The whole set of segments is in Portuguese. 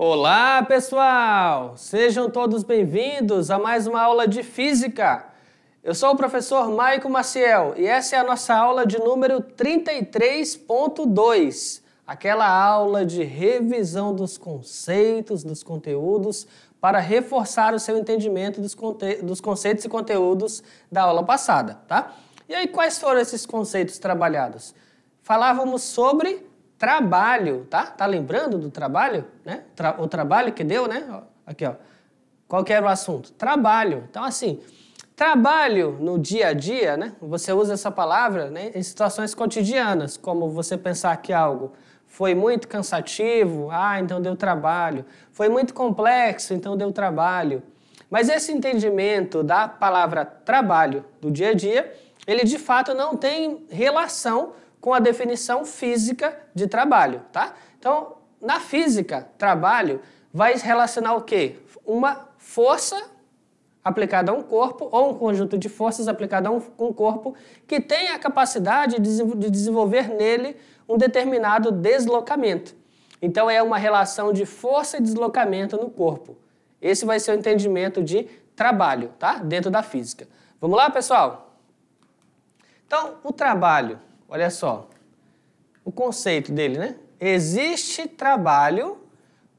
Olá, pessoal! Sejam todos bem-vindos a mais uma aula de Física. Eu sou o professor Maico Maciel e essa é a nossa aula de número 33.2, aquela aula de revisão dos conceitos, dos conteúdos, para reforçar o seu entendimento dos conceitos e conteúdos da aula passada, tá? E aí, quais foram esses conceitos trabalhados? Falávamos sobre trabalho, tá? Tá lembrando do trabalho, né? O trabalho que deu, né? Aqui, ó. Qual que era o assunto? Trabalho. Então, assim, trabalho no dia a dia, né? Você usa essa palavra, né, em situações cotidianas, como você pensar que algo foi muito cansativo, então deu trabalho. Foi muito complexo, então deu trabalho. Mas esse entendimento da palavra trabalho do dia a dia, ele de fato não tem relação com a definição física de trabalho, tá? Então, na física, trabalho vai relacionar o quê? Uma força aplicada a um corpo ou um conjunto de forças aplicada a um corpo que tem a capacidade de desenvolver nele um determinado deslocamento. Então, é uma relação de força e deslocamento no corpo. Esse vai ser o entendimento de trabalho, tá? Dentro da física. Vamos lá, pessoal? Então, o trabalho, olha só, o conceito dele, né? Existe trabalho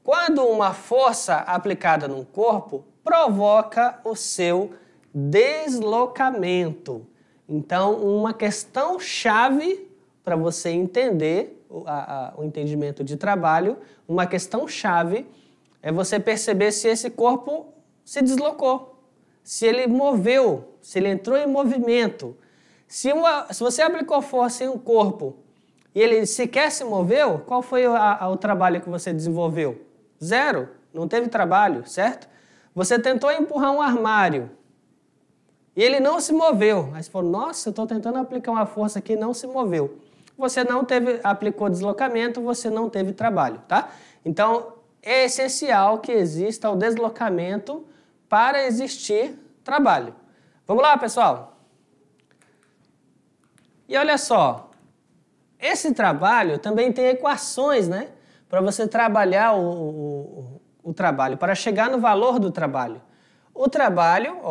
quando uma força aplicada num corpo provoca o seu deslocamento. Então, uma questão chave para você entender o entendimento de trabalho, uma questão chave é você perceber se esse corpo se deslocou, se ele moveu, se ele entrou em movimento. Se você aplicou força em um corpo e ele sequer se moveu, qual foi o trabalho que você desenvolveu? Zero, não teve trabalho, certo? Você tentou empurrar um armário e ele não se moveu. Aí você falou, nossa, eu estou tentando aplicar uma força aqui e não se moveu. Você não aplicou deslocamento, você não teve trabalho, tá? Então, é essencial que exista o deslocamento para existir trabalho. Vamos lá, pessoal? E olha só, esse trabalho também tem equações, né? Para você trabalhar o trabalho, para chegar no valor do trabalho. O trabalho,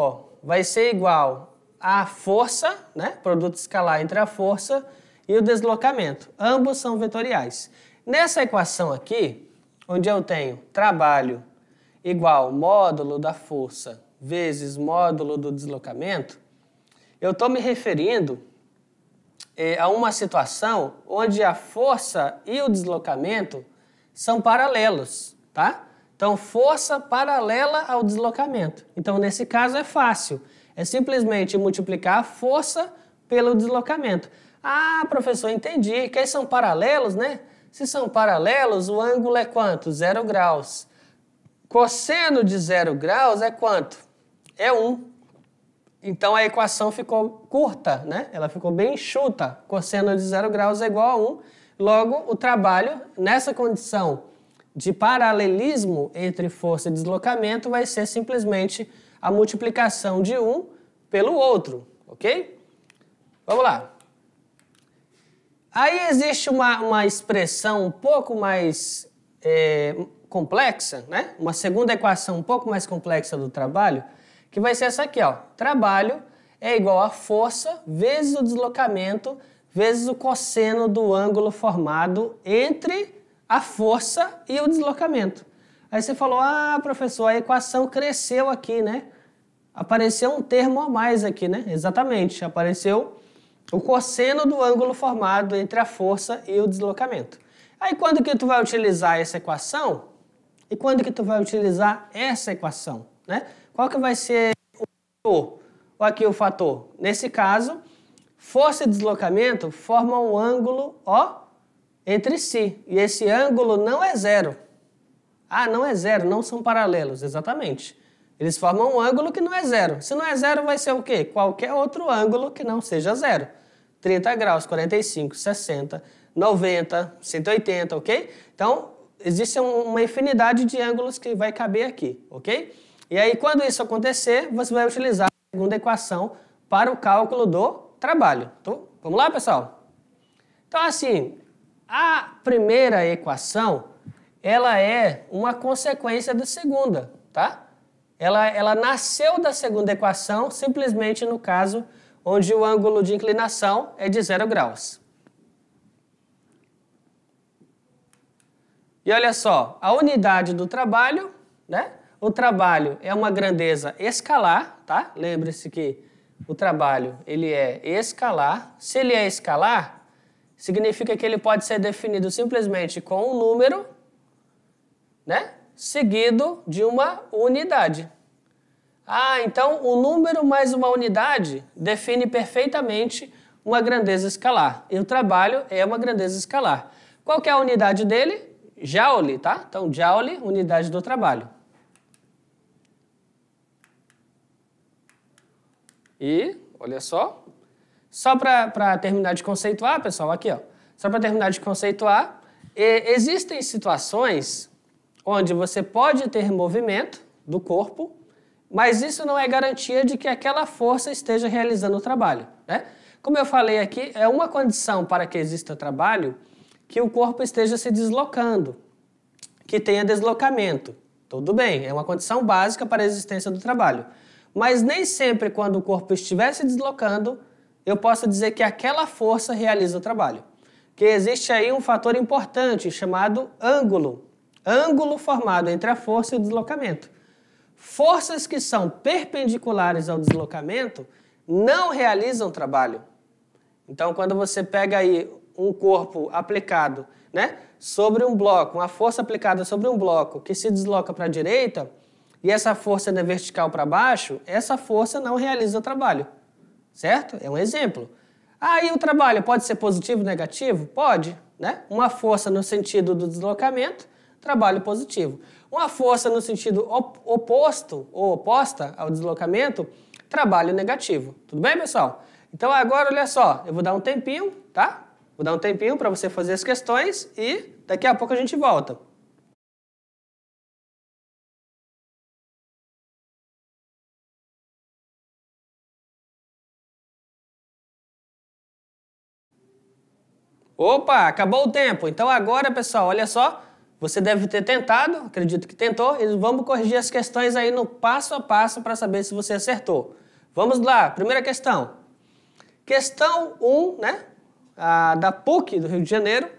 vai ser igual à força, né? Produto escalar entre a força e o deslocamento. Ambos são vetoriais. Nessa equação aqui, onde eu tenho trabalho igual módulo da força vezes módulo do deslocamento, eu estou me referindo a uma situação onde a força e o deslocamento são paralelos, tá? Então, força paralela ao deslocamento. Então, nesse caso é fácil. É simplesmente multiplicar a força pelo deslocamento. Ah, professor, entendi. Que eles são paralelos, né? Se são paralelos, o ângulo é quanto? 0 graus. Cosseno de 0 graus é quanto? É 1. Então, a equação ficou curta, né? Ela ficou bem enxuta. Cosseno de 0 graus é igual a 1. Logo, o trabalho, nessa condição de paralelismo entre força e deslocamento, vai ser simplesmente a multiplicação de um pelo outro, ok? Vamos lá. Aí existe uma expressão um pouco mais complexa, né? Uma segunda equação um pouco mais complexa do trabalho, que vai ser essa aqui, ó. Trabalho é igual a força vezes o deslocamento vezes o cosseno do ângulo formado entre a força e o deslocamento. Aí você falou, professor, a equação cresceu aqui, né? Apareceu um termo a mais aqui, né? Exatamente, apareceu o cosseno do ângulo formado entre a força e o deslocamento. Aí quando que tu vai utilizar essa equação? E quando que tu vai utilizar essa equação, né? Qual que vai ser o fator? Ou aqui o fator? Nesse caso, força e deslocamento formam um ângulo, entre si. E esse ângulo não é zero. Não é zero, não são paralelos, exatamente. Eles formam um ângulo que não é zero. Se não é zero, vai ser o quê? Qualquer outro ângulo que não seja zero. 30 graus, 45, 60, 90, 180, ok? Então, existe uma infinidade de ângulos que vai caber aqui, ok? E aí, quando isso acontecer, você vai utilizar a segunda equação para o cálculo do trabalho. Então, vamos lá, pessoal? Então, assim, a primeira equação, ela é uma consequência da segunda, tá? Ela nasceu da segunda equação, simplesmente no caso onde o ângulo de inclinação é de 0 graus. E olha só, a unidade do trabalho, né? O trabalho é uma grandeza escalar, tá? Lembre-se que o trabalho ele é escalar. Se ele é escalar, significa que ele pode ser definido simplesmente com um número, né? Seguido de uma unidade. Ah, então o número mais uma unidade define perfeitamente uma grandeza escalar. E o trabalho é uma grandeza escalar. Qual que é a unidade dele? Joule, tá? Então, Joule, unidade do trabalho. E, olha só para terminar de conceituar, pessoal, aqui, ó. Só para terminar de conceituar, existem situações onde você pode ter movimento do corpo, mas isso não é garantia de que aquela força esteja realizando o trabalho, né? Como eu falei aqui, é uma condição para que exista trabalho que o corpo esteja se deslocando, que tenha deslocamento. Tudo bem, é uma condição básica para a existência do trabalho. Mas nem sempre quando o corpo estiver se deslocando, eu posso dizer que aquela força realiza o trabalho. Que existe aí um fator importante chamado ângulo. Ângulo formado entre a força e o deslocamento. Forças que são perpendiculares ao deslocamento não realizam trabalho. Então, quando você pega aí um corpo aplicado, né, sobre um bloco, uma força aplicada sobre um bloco que se desloca para a direita, e essa força é vertical para baixo, essa força não realiza o trabalho. Certo? É um exemplo. Aí o trabalho pode ser positivo ou negativo? Pode, né? Uma força no sentido do deslocamento, trabalho positivo. Uma força no sentido oposto ou oposta ao deslocamento, trabalho negativo. Tudo bem, pessoal? Então agora, olha só, eu vou dar um tempinho, tá? Vou dar um tempinho para você fazer as questões e daqui a pouco a gente volta. Opa, acabou o tempo. Então agora, pessoal, olha só, você deve ter tentado, acredito que tentou, e vamos corrigir as questões aí no passo a passo para saber se você acertou. Vamos lá, primeira questão. Questão 1, né, da PUC do Rio de Janeiro.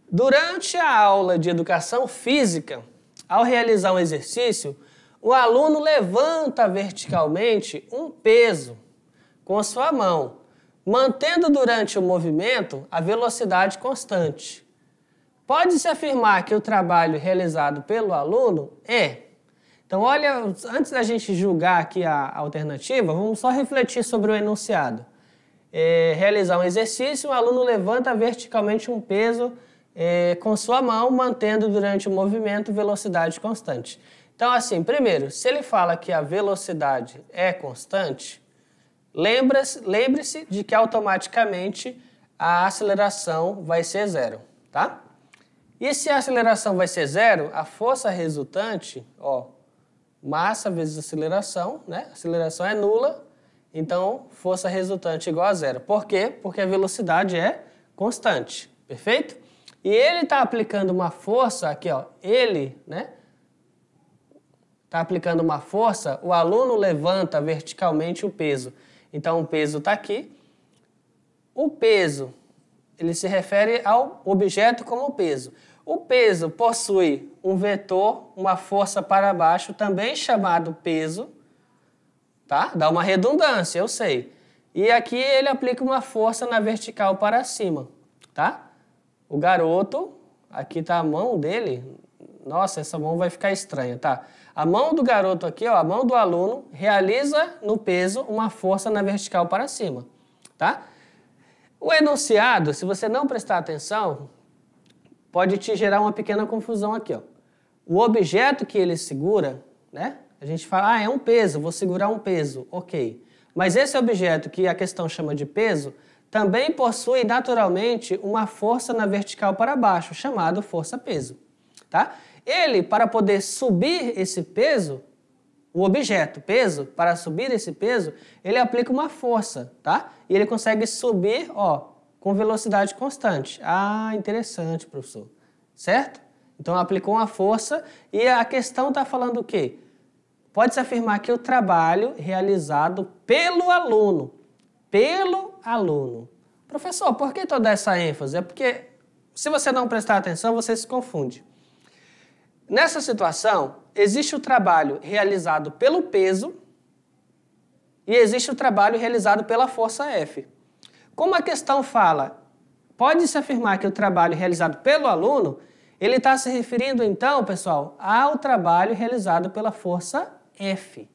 Durante a aula de educação física, ao realizar um exercício, o aluno levanta verticalmente um peso com a sua mão, mantendo durante o movimento a velocidade constante. Pode-se afirmar que o trabalho realizado pelo aluno é... Então, olha, antes da gente julgar aqui a alternativa, vamos só refletir sobre o enunciado. Realizar um exercício, o aluno levanta verticalmente um peso com sua mão, mantendo durante o movimento velocidade constante. Então, assim, primeiro, se ele fala que a velocidade é constante, lembre-se de que automaticamente a aceleração vai ser zero, tá? E se a aceleração vai ser zero, a força resultante, ó, massa vezes aceleração, né? Aceleração é nula, então força resultante igual a zero. Por quê? Porque a velocidade é constante, perfeito? E ele está aplicando uma força aqui, ó, ele, né? Está aplicando uma força, o aluno levanta verticalmente o peso. Então, o peso está aqui. O peso, ele se refere ao objeto como peso. O peso possui um vetor, uma força para baixo, também chamado peso. Tá? Dá uma redundância, eu sei. E aqui ele aplica uma força na vertical para cima. Tá? O garoto, aqui está a mão dele. Nossa, essa mão vai ficar estranha, tá? A mão do garoto aqui, ó, a mão do aluno, realiza no peso uma força na vertical para cima, tá? O enunciado, se você não prestar atenção, pode te gerar uma pequena confusão aqui, ó. O objeto que ele segura, né? A gente fala, é um peso, vou segurar um peso, ok. Mas esse objeto que a questão chama de peso, também possui naturalmente uma força na vertical para baixo, chamado força-peso, tá? Ele, para poder subir esse peso, o objeto, peso, para subir esse peso, ele aplica uma força, tá? E ele consegue subir, ó, com velocidade constante. Ah, interessante, professor. Certo? Então, aplicou uma força e a questão está falando o quê? Pode-se afirmar que o trabalho realizado pelo aluno. Pelo aluno. Professor, por que toda essa ênfase? É porque, se você não prestar atenção, você se confunde. Nessa situação, existe o trabalho realizado pelo peso e existe o trabalho realizado pela força F. Como a questão fala, pode-se afirmar que o trabalho realizado pelo aluno, ele está se referindo, então, pessoal, ao trabalho realizado pela força F.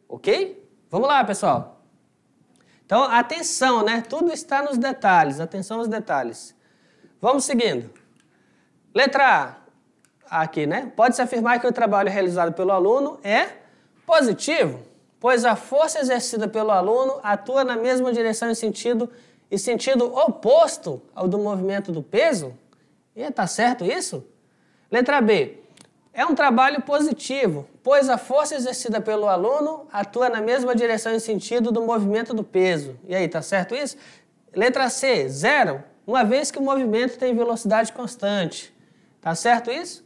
Ok? Vamos lá, pessoal. Então, atenção, né? Tudo está nos detalhes. Atenção aos detalhes. Vamos seguindo. Letra A, aqui, né? Pode-se afirmar que o trabalho realizado pelo aluno é positivo, pois a força exercida pelo aluno atua na mesma direção e sentido oposto ao do movimento do peso. E tá certo isso? Letra B. É um trabalho positivo, pois a força exercida pelo aluno atua na mesma direção e sentido do movimento do peso. E aí, tá certo isso? Letra C. 0, uma vez que o movimento tem velocidade constante. Tá certo isso?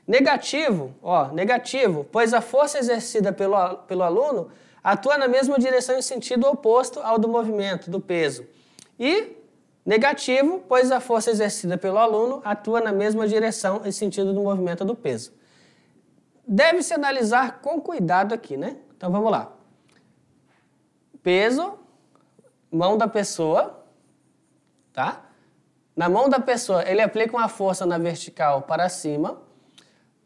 Negativo, negativo, pois a força exercida pelo aluno atua na mesma direção e sentido oposto ao do movimento do peso. E negativo, pois a força exercida pelo aluno atua na mesma direção e sentido do movimento do peso. Deve-se analisar com cuidado aqui, né? Então vamos lá. Peso, mão da pessoa, tá? Na mão da pessoa, ele aplica uma força na vertical para cima.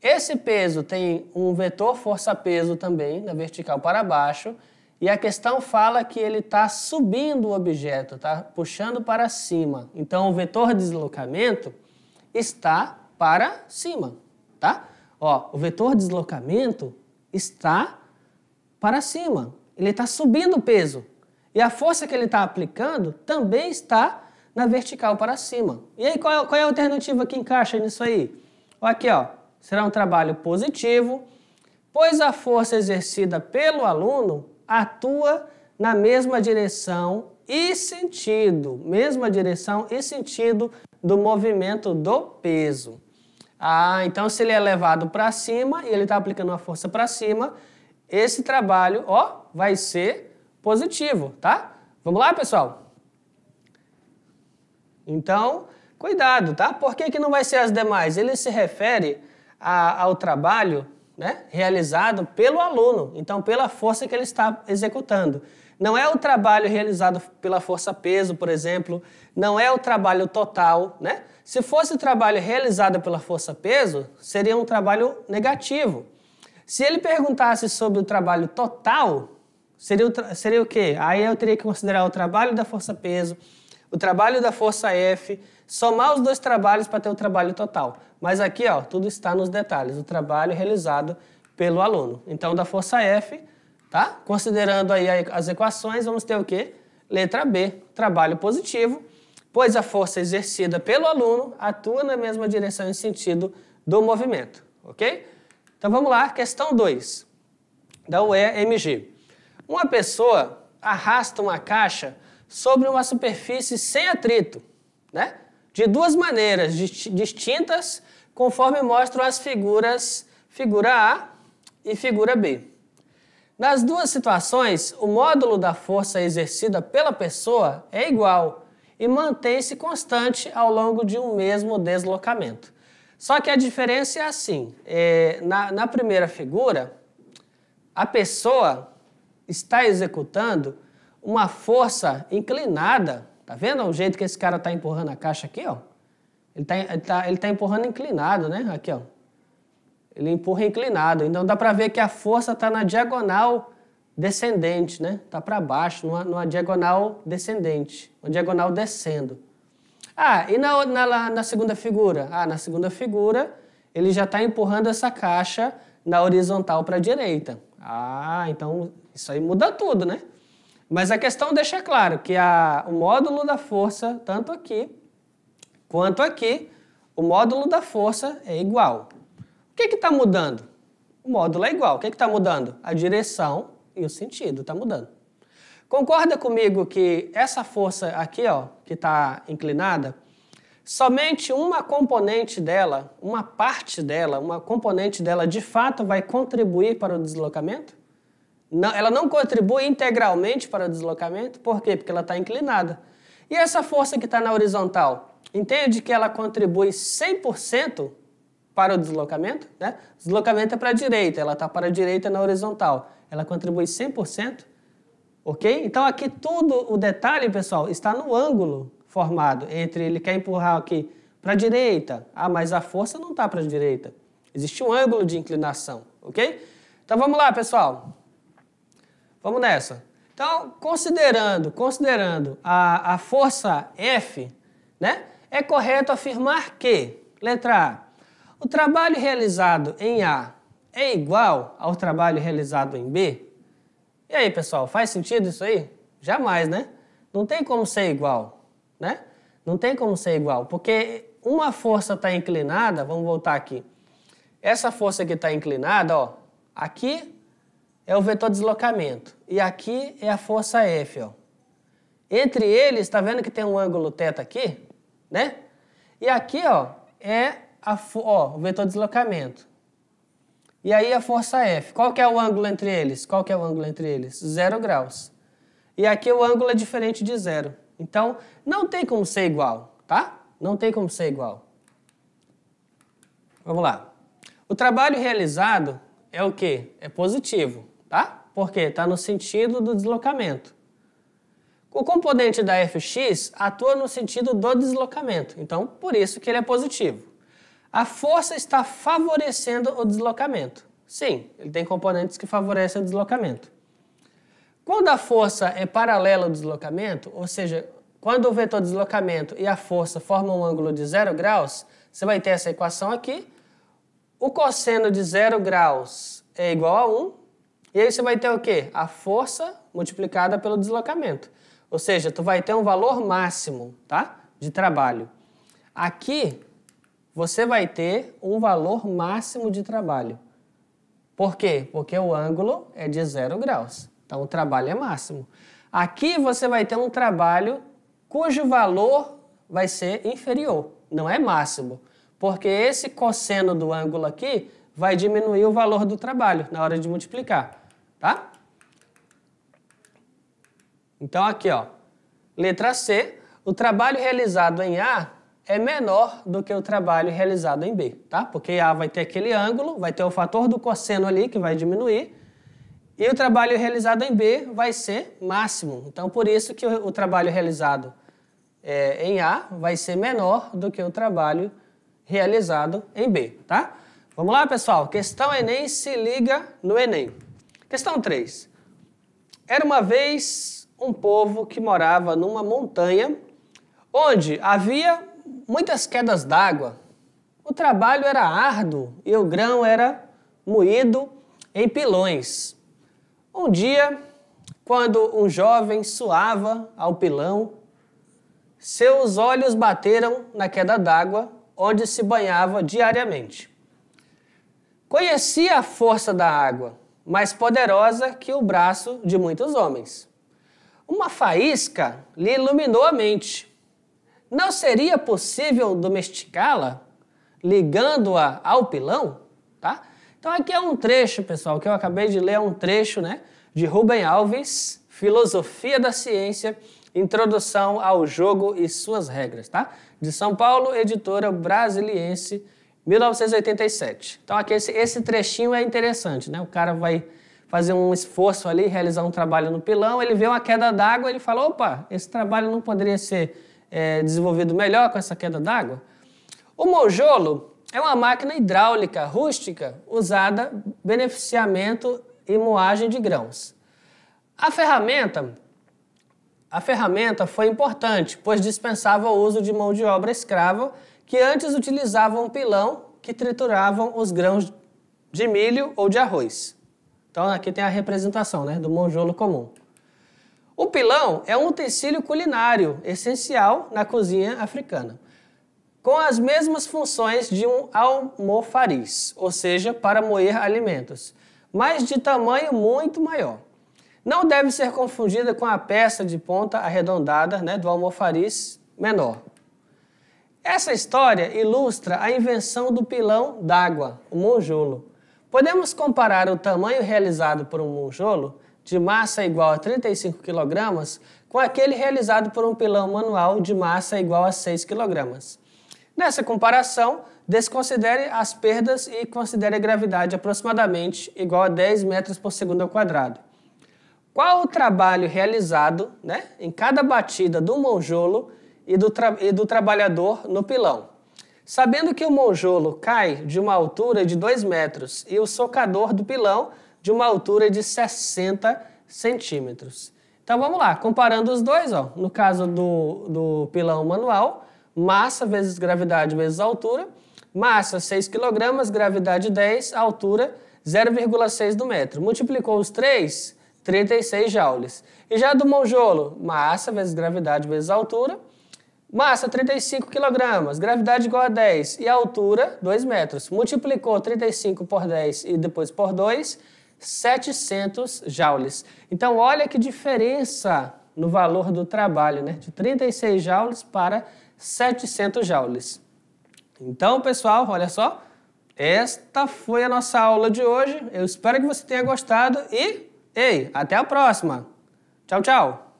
Esse peso tem um vetor força-peso também, na vertical para baixo. E a questão fala que ele está subindo o objeto, tá? Puxando para cima. Então, o vetor deslocamento está para cima, tá? O vetor deslocamento está para cima. Ele está subindo o peso. E a força que ele está aplicando também está na vertical para cima. E aí, qual é a alternativa que encaixa nisso aí? Aqui, será um trabalho positivo, pois a força exercida pelo aluno atua na mesma direção e sentido do movimento do peso. Então se ele é levado para cima e ele está aplicando uma força para cima, esse trabalho, vai ser positivo, tá? Vamos lá, pessoal? Então, cuidado, tá? Por que não vai ser as demais? Ele se refere ao trabalho, né, realizado pelo aluno, então pela força que ele está executando. Não é o trabalho realizado pela força-peso, por exemplo, não é o trabalho total, né? Se fosse o trabalho realizado pela força-peso, seria um trabalho negativo. Se ele perguntasse sobre o trabalho total, seria o quê? Aí eu teria que considerar o trabalho da força-peso, o trabalho da força F, somar os dois trabalhos para ter o trabalho total. Mas aqui, tudo está nos detalhes, o trabalho realizado pelo aluno. Então, da força F, tá? Considerando aí as equações, vamos ter o quê? Letra B, trabalho positivo, pois a força exercida pelo aluno atua na mesma direção e sentido do movimento, ok? Então, vamos lá, questão 2, da UEMG. Uma pessoa arrasta uma caixa sobre uma superfície sem atrito, né? De duas maneiras distintas, conforme mostram as figuras, figura A e figura B. Nas duas situações, o módulo da força exercida pela pessoa é igual e mantém-se constante ao longo de um mesmo deslocamento. Só que a diferença é assim, na primeira figura, a pessoa está executando uma força inclinada. Tá vendo o jeito que esse cara está empurrando a caixa aqui, Ele tá empurrando inclinado, né? Aqui, Ele empurra inclinado. Então dá para ver que a força está na diagonal descendente, né? Tá para baixo, numa diagonal descendente, uma diagonal descendo. E na segunda figura? Na segunda figura ele já está empurrando essa caixa na horizontal para a direita. Então isso aí muda tudo, né? Mas a questão deixa claro que o módulo da força, tanto aqui quanto aqui, o módulo da força é igual. O que está mudando? O módulo é igual. O que está mudando? A direção e o sentido está mudando. Concorda comigo que essa força aqui, que está inclinada, somente uma componente dela, uma parte dela, uma componente dela de fato vai contribuir para o deslocamento? Não, ela não contribui integralmente para o deslocamento. Por quê? Porque ela está inclinada. E essa força que está na horizontal, entende que ela contribui 100% para o deslocamento? Né? O deslocamento é para a direita, ela está para a direita na horizontal. Ela contribui 100%. Ok? Então aqui tudo, o detalhe, pessoal, está no ângulo formado entre ele quer empurrar aqui para a direita. Ah, mas a força não está para a direita. Existe um ângulo de inclinação, ok? Então vamos lá, pessoal. Vamos nessa. Então, considerando a força F, né, é correto afirmar que, letra A, o trabalho realizado em A é igual ao trabalho realizado em B? E aí, pessoal, faz sentido isso aí? Jamais, né? Não tem como ser igual, né? Não tem como ser igual, porque uma força está inclinada, vamos voltar aqui. Essa força que está inclinada, ó, aqui é o vetor deslocamento e aqui é a força F, ó. Entre eles, está vendo que tem um ângulo θ aqui, né? E aqui, ó, é o vetor deslocamento. E aí a força F. Qual que é o ângulo entre eles? Qual que é o ângulo entre eles? 0 graus. E aqui o ângulo é diferente de 0. Então, não tem como ser igual, tá? Não tem como ser igual. Vamos lá. O trabalho realizado é o quê? É positivo, tá? Porque está no sentido do deslocamento. O componente da Fx atua no sentido do deslocamento. Então, por isso que ele é positivo. A força está favorecendo o deslocamento. Sim, ele tem componentes que favorecem o deslocamento. Quando a força é paralela ao deslocamento, ou seja, quando o vetor deslocamento e a força formam um ângulo de 0 graus, você vai ter essa equação aqui. O cosseno de 0 graus é igual a 1. E aí você vai ter o quê? A força multiplicada pelo deslocamento. Ou seja, tu vai ter um valor máximo, tá? De trabalho. Aqui, você vai ter um valor máximo de trabalho. Por quê? Porque o ângulo é de 0 graus. Então, o trabalho é máximo. Aqui você vai ter um trabalho cujo valor vai ser inferior. Não é máximo. Porque esse cosseno do ângulo aqui vai diminuir o valor do trabalho na hora de multiplicar. Tá? Então, aqui, ó. Letra C. O trabalho realizado em A é menor do que o trabalho realizado em B, tá? Porque A vai ter aquele ângulo, vai ter o fator do cosseno ali, que vai diminuir, e o trabalho realizado em B vai ser máximo. Então, por isso que o trabalho realizado em A vai ser menor do que o trabalho realizado em B, tá? Vamos lá, pessoal? Questão Enem se liga no Enem. Questão 3. Era uma vez um povo que morava numa montanha onde havia muitas quedas d'água. O trabalho era árduo e o grão era moído em pilões. Um dia, quando um jovem suava ao pilão, seus olhos bateram na queda d'água onde se banhava diariamente. Conhecia a força da água, mais poderosa que o braço de muitos homens. Uma faísca lhe iluminou a mente. Não seria possível domesticá-la ligando-a ao pilão? Tá? Então aqui é um trecho, pessoal, que eu acabei de ler, é um trecho, né, de Rubem Alves, Filosofia da Ciência, Introdução ao Jogo e Suas Regras, tá? De São Paulo, editora Brasiliense, 1987. Então aqui esse trechinho é interessante, né? O cara vai fazer um esforço ali, realizar um trabalho no pilão, ele vê uma queda d'água, ele fala, opa, esse trabalho não poderia ser desenvolvido melhor com essa queda d'água? O monjolo é uma máquina hidráulica rústica usada beneficiamento e moagem de grãos. A ferramenta foi importante, pois dispensava o uso de mão de obra escrava que antes utilizavam um pilão que trituravam os grãos de milho ou de arroz. Então aqui tem a representação, né, do monjolo comum. O pilão é um utensílio culinário essencial na cozinha africana, com as mesmas funções de um almofariz, ou seja, para moer alimentos, mas de tamanho muito maior. Não deve ser confundida com a peça de ponta arredondada, né, do almofariz menor. Essa história ilustra a invenção do pilão d'água, o monjolo. Podemos comparar o tamanho realizado por um monjolo, de massa igual a 35 kg, com aquele realizado por um pilão manual de massa igual a 6 kg. Nessa comparação, desconsidere as perdas e considere a gravidade aproximadamente igual a 10 metros por segundo ao quadrado. Qual o trabalho realizado, em cada batida do monjolo e do trabalhador no pilão? Sabendo que o monjolo cai de uma altura de 2 metros e o socador do pilão de uma altura de 60 centímetros. Então vamos lá, comparando os dois, no caso do pilão manual, massa vezes gravidade vezes altura, massa 6 kg, gravidade 10, altura 0,6 do metro. Multiplicou os três, 36 joules. E já do monjolo, massa vezes gravidade vezes altura, massa 35 kg, gravidade igual a 10 e altura 2 metros. Multiplicou 35 por 10 e depois por 2, 700 joules. Então olha que diferença no valor do trabalho, de 36 joules para 700 joules. Então, pessoal, olha só, esta foi a nossa aula de hoje. Eu espero que você tenha gostado e, até a próxima. Tchau, tchau.